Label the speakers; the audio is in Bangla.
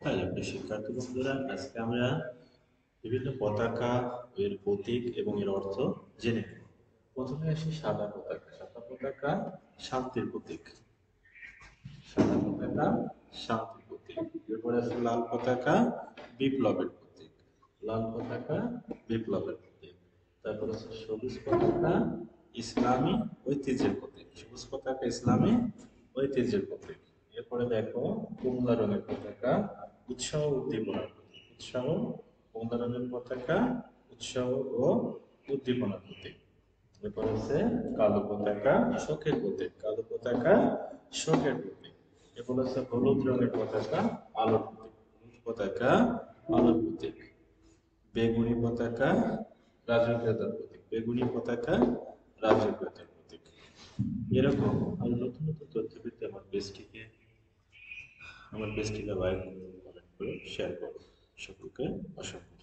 Speaker 1: হ্যালো প্রিয় শিক্ষার্থী বন্ধুরা, আজকে আমরা বিভিন্ন পতাকা, এর প্রতীক এবং এর অর্থ জেনে নেব। প্রথমে আসি সাদা পতাকা। সাদা পতাকা শান্তির প্রতীক। সাদা পতাকা শান্তির প্রতীক। এরপরে আছে লাল পতাকা, বিপ্লবের প্রতীক। লাল পতাকা বিপ্লবের প্রতীক। তারপর আছে সবুজ পতাকা, ইসলামী ঐতিহ্যের প্রতীক। সবুজ পতাকা ইসলামী ঐতিহ্যের প্রতীক। এরপরে দেখো কমলা রঙের পতাকা, উৎসাহ উদ্দীপনার প্রতীক। উৎসাহ, কমলা রঙের পতাকা উৎসাহ ও উদ্দীপনার প্রতীক। এরপর আছে কালো পতাকা, শোকের প্রতীক। কালো পতাকা শোকের প্রতীক। এরপর আছে হলুদ রঙের পতাকা, আলোর প্রতীক। হলুদ পতাকা আলোর প্রতীক। বেগুনি পতাকা রাজকীয়তার প্রতীক। বেগুনি পতাকা রাজকীয়তার প্রতীক। এরকম আরো নতুন নতুন তথ্য পেতে আমার পেজটিকে লাইক, কমেন্ট করে শেয়ার করো। সকলকে অসংখ্য